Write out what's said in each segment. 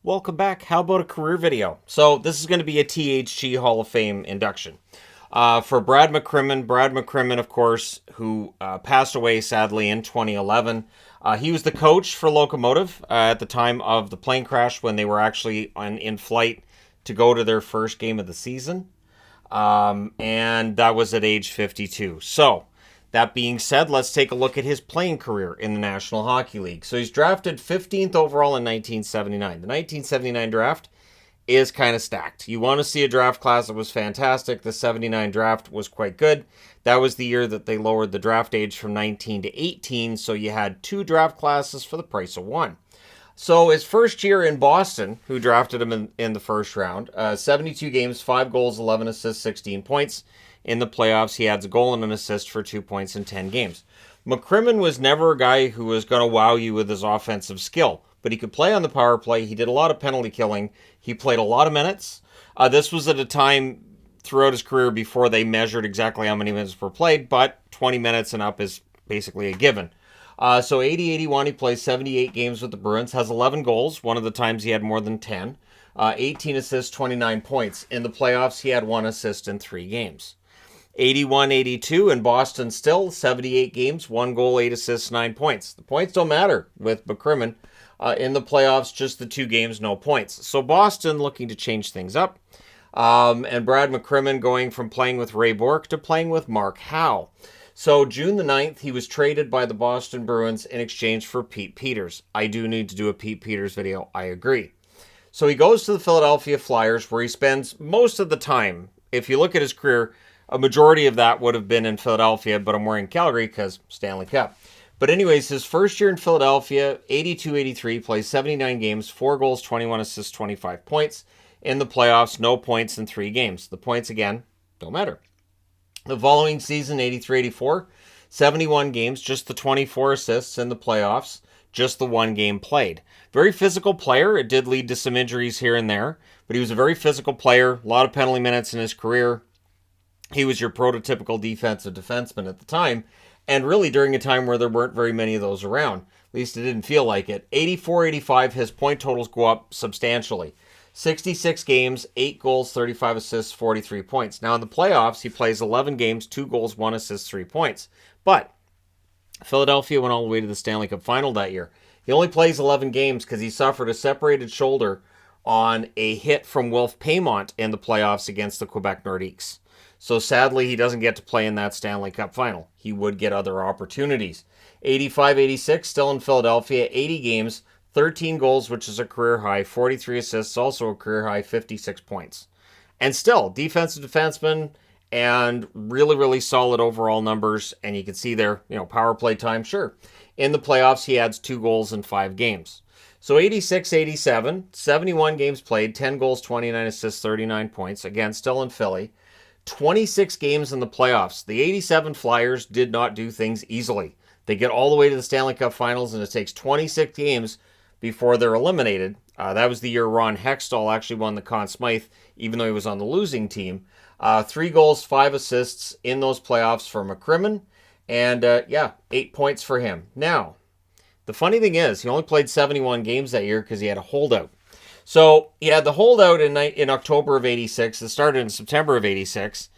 Welcome back. How about a career video? So this is going to be a THG Hall of Fame induction. For Brad McCrimmon, of course, who passed away sadly in 2011. He was the coach for Locomotive at the time of the plane crash when they were actually in flight to go to their first game of the season. And that was at age 52. So, that being said, let's take a look at his playing career in the National Hockey League. So he's drafted 15th overall in 1979. The 1979 draft is kind of stacked. You want to see a draft class that was fantastic. The 79 draft was quite good. That was the year that they lowered the draft age from 19 to 18, so you had two draft classes for the price of one. So his first year in Boston, who drafted him in the first round, 72 games, 5 goals, 11 assists, 16 points. In the playoffs, he adds a goal and an assist for 2 points in 10 games. McCrimmon was never a guy who was going to wow you with his offensive skill, but he could play on the power play. He did a lot of penalty killing. He played a lot of minutes. This was at a time throughout his career before they measured exactly how many minutes were played, but 20 minutes and up is basically a given. So 80-81, he plays 78 games with the Bruins, has 11 goals. One of the times he had more than 10. 18 assists, 29 points. In the playoffs, he had 1 assist in 3 games. 81-82 in Boston still, 78 games, 1 goal, 8 assists, 9 points. The points don't matter with McCrimmon. In the playoffs, just the 2 games, no points. So Boston looking to change things up. And Brad McCrimmon going from playing with Ray Bourque to playing with Mark Howe. So June the 9th, he was traded by the Boston Bruins in exchange for Pete Peters. I do need to do a Pete Peters video, I agree. So he goes to the Philadelphia Flyers, where he spends most of the time. If you look at his career, a majority of that would have been in Philadelphia, but I'm wearing Calgary because Stanley Cup. But anyways, his first year in Philadelphia, 82-83, plays 79 games, 4 goals, 21 assists, 25 points. In the playoffs, no points in 3 games. The points, again, don't matter. The following season, 83-84, 71 games, just the 24 assists in the playoffs, just the 1 game played. Very physical player. It did lead to some injuries here and there, but he was a very physical player, a lot of penalty minutes in his career. He was your prototypical defensive defenseman at the time, and really during a time where there weren't very many of those around. At least it didn't feel like it. 84-85, his point totals go up substantially. 66 games, 8 goals, 35 assists, 43 points. Now in the playoffs, he plays 11 games, 2 goals, 1 assist, 3 points. But Philadelphia went all the way to the Stanley Cup final that year. He only plays 11 games because he suffered a separated shoulder on a hit from Wilf Paymont in the playoffs against the Quebec Nordiques. So sadly, he doesn't get to play in that Stanley Cup final. He would get other opportunities. 85-86, still in Philadelphia, 80 games, 13 goals, which is a career high, 43 assists, also a career high, 56 points. And still, defensive defenseman and really, really solid overall numbers. And you can see there, power play time, sure. In the playoffs, he adds 2 goals in 5 games. So 86-87, 71 games played, 10 goals, 29 assists, 39 points. Again, still in Philly. 26 games in the playoffs. The 87 Flyers did not do things easily. They get all the way to the Stanley Cup Finals, and it takes 26 games before they're eliminated. That was the year Ron Hextall actually won the Conn Smythe, even though he was on the losing team. 3 goals, 5 assists in those playoffs for McCrimmon, and 8 points for him. Now, the funny thing is, he only played 71 games that year because he had a holdout. So he had the holdout in October of 86. It started in September of 86.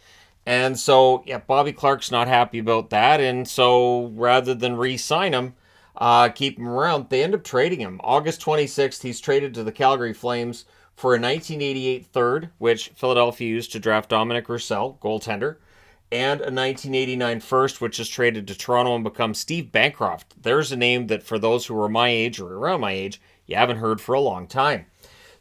And so, Bobby Clarke's not happy about that. And so rather than re-sign him, keep him around, they end up trading him. August 26th, he's traded to the Calgary Flames for a 1988 third, which Philadelphia used to draft Dominic Roussel, goaltender, and a 1989 first, which is traded to Toronto and becomes Steve Bancroft. There's a name that for those who are my age or around my age, you haven't heard for a long time.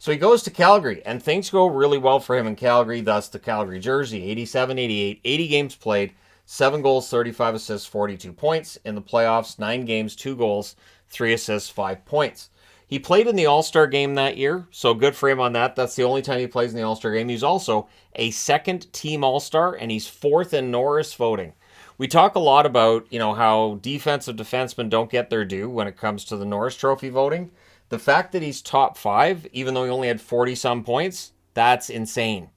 So he goes to Calgary, and things go really well for him in Calgary, thus the Calgary jersey. 87-88, 80 games played, 7 goals, 35 assists, 42 points. In the playoffs, 9 games, 2 goals, 3 assists, 5 points. He played in the All-Star game that year, so good for him on that. That's the only time he plays in the All-Star game. He's also a second-team All-Star, and he's 4th in Norris voting. We talk a lot about, how defensive defensemen don't get their due when it comes to the Norris Trophy voting. The fact that he's top 5, even though he only had 40-some points, that's insane.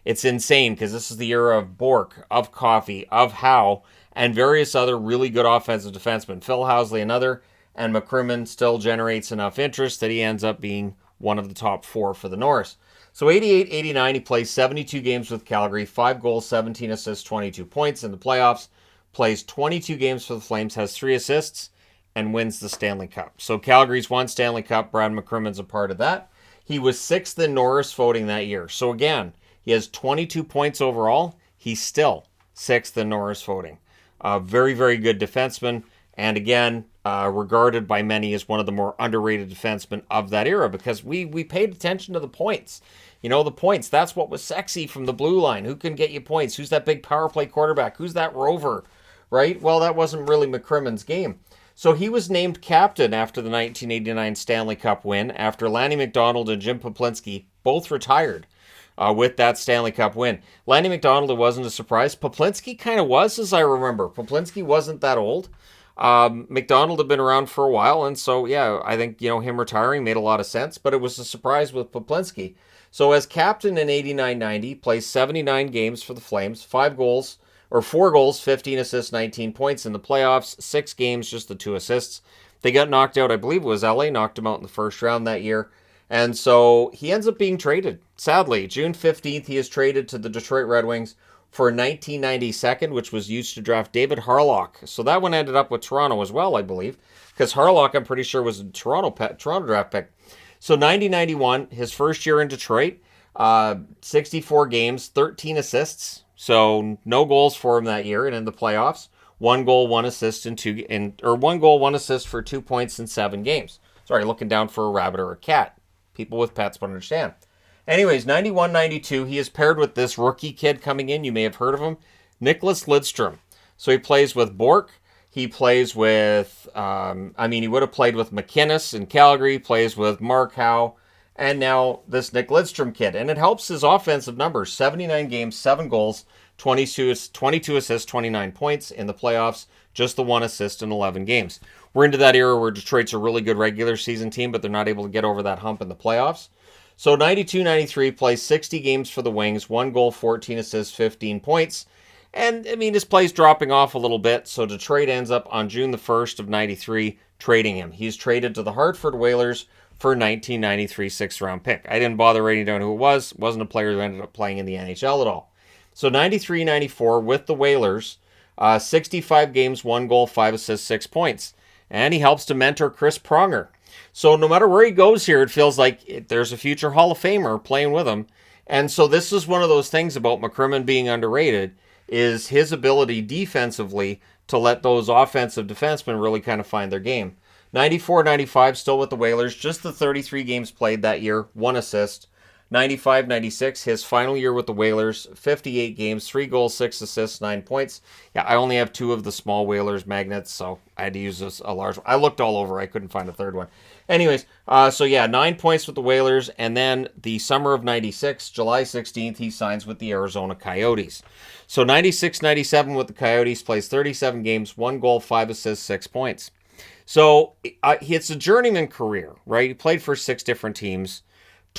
It's insane because this is the era of Bourque, of Coffey, of Howe, and various other really good offensive defensemen. Phil Housley, another, and McCrimmon still generates enough interest that he ends up being one of the top 4 for the Norris. So 88-89, he plays 72 games with Calgary, 5 goals, 17 assists, 22 points in the playoffs, plays 22 games for the Flames, has 3 assists, and wins the Stanley Cup. So Calgary's won Stanley Cup. Brad McCrimmon's a part of that. He was 6th in Norris voting that year. So again, he has 22 points overall. He's still 6th in Norris voting. Very, very good defenseman. And again, regarded by many as one of the more underrated defensemen of that era because we paid attention to the points. You know, the points, that's what was sexy from the blue line. Who can get you points? Who's that big power play quarterback? Who's that rover? Right? Well, that wasn't really McCrimmon's game. So he was named captain after the 1989 Stanley Cup win after Lanny McDonald and Jim Poplinski both retired with that Stanley Cup win. Lanny McDonald, it wasn't a surprise. Poplinski kind of was, as I remember. Poplinski wasn't that old. McDonald had been around for a while, and so, yeah, I think, him retiring made a lot of sense, but it was a surprise with Poplinski. So as captain in 89-90, plays 79 games for the Flames, 4 goals, 15 assists, 19 points in the playoffs, 6 games, just the 2 assists. They got knocked out, I believe it was LA, knocked him out in the first round that year. And so he ends up being traded. Sadly, June 15th, he is traded to the Detroit Red Wings for a 1992, which was used to draft David Harlock. So that one ended up with Toronto as well, I believe, because Harlock, I'm pretty sure, was a Toronto draft pick. So 90-91, his first year in Detroit, 64 games, 13 assists. So no goals for him that year, and in the playoffs, 1 goal, 1 assist, 1 goal, 1 assist for 2 points in 7 games. Sorry, looking down for a rabbit or a cat. People with pets would understand. Anyways, 91-92, he is paired with this rookie kid coming in. You may have heard of him, Nicholas Lidstrom. So he plays with Bork. He plays with, he would have played with McInnes in Calgary, plays with Mark Howe, and now this Nick Lidstrom kid. And it helps his offensive numbers. 79 games, 7 goals, 22 assists, 29 points in the playoffs, just the 1 assist in 11 games. We're into that era where Detroit's a really good regular season team, but they're not able to get over that hump in the playoffs. So 92-93, plays 60 games for the Wings, 1 goal, 14 assists, 15 points. And, his play's dropping off a little bit, so Detroit ends up on June the 1st of 93 trading him. He's traded to the Hartford Whalers for 1993 6th-round pick. I didn't bother writing down who it was. Wasn't a player who ended up playing in the NHL at all. So 93-94 with the Whalers, 65 games, 1 goal, 5 assists, 6 points. And he helps to mentor Chris Pronger. So no matter where he goes here, it feels like there's a future Hall of Famer playing with him. And so this is one of those things about McCrimmon being underrated, is his ability defensively to let those offensive defensemen really kind of find their game. 94-95, still with the Whalers, just the 33 games played that year, 1 assist. 95-96, his final year with the Whalers, 58 games, 3 goals, 6 assists, 9 points. Yeah, I only have 2 of the small Whalers magnets, so I had to use a large one. I looked all over. I couldn't find a third one. Anyways, 9 points with the Whalers, and then the summer of 96, July 16th, he signs with the Arizona Coyotes. So 96-97 with the Coyotes, plays 37 games, 1 goal, 5 assists, 6 points. So it's a journeyman career, right? He played for 6 different teams.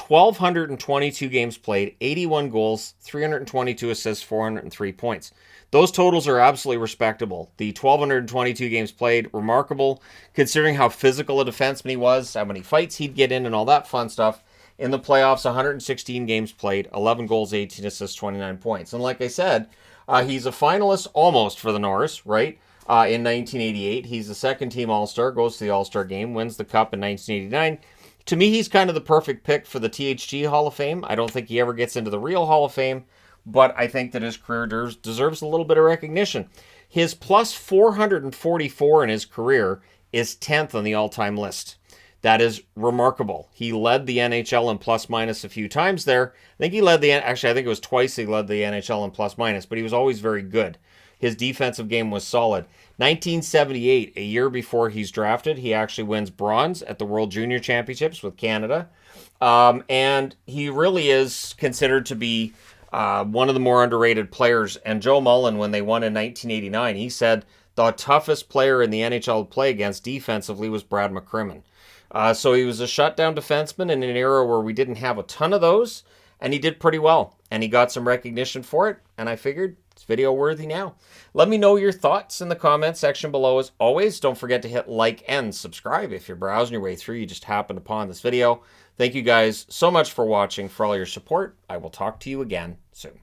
1,222 games played, 81 goals, 322 assists, 403 points. Those totals are absolutely respectable. The 1,222 games played, remarkable, considering how physical a defenseman he was, how many fights he'd get in, and all that fun stuff. In the playoffs, 116 games played, 11 goals, 18 assists, 29 points. And like I said, he's a finalist almost for the Norris, right? In 1988, he's a second-team All-Star, goes to the All-Star game, wins the Cup in 1989. To me, he's kind of the perfect pick for the THG Hall of Fame. I don't think he ever gets into the real Hall of Fame, but I think that his career deserves a little bit of recognition. His plus 444 in his career is 10th on the all-time list. That is remarkable. He led the NHL in plus-minus a few times there. I think it was twice he led the NHL in plus-minus, but he was always very good. His defensive game was solid. 1978, a year before he's drafted, he actually wins bronze at the World Junior Championships with Canada. And he really is considered to be one of the more underrated players. And Joe Mullen, when they won in 1989, he said the toughest player in the NHL to play against defensively was Brad McCrimmon. So he was a shutdown defenseman in an era where we didn't have a ton of those, and he did pretty well. And he got some recognition for it, and I figured It's video worthy now. Let me know your thoughts in the comment section below. As always, don't forget to hit like and subscribe if you're browsing your way through. You just happened upon this video. Thank you guys so much for watching, for all your support. I will talk to you again soon.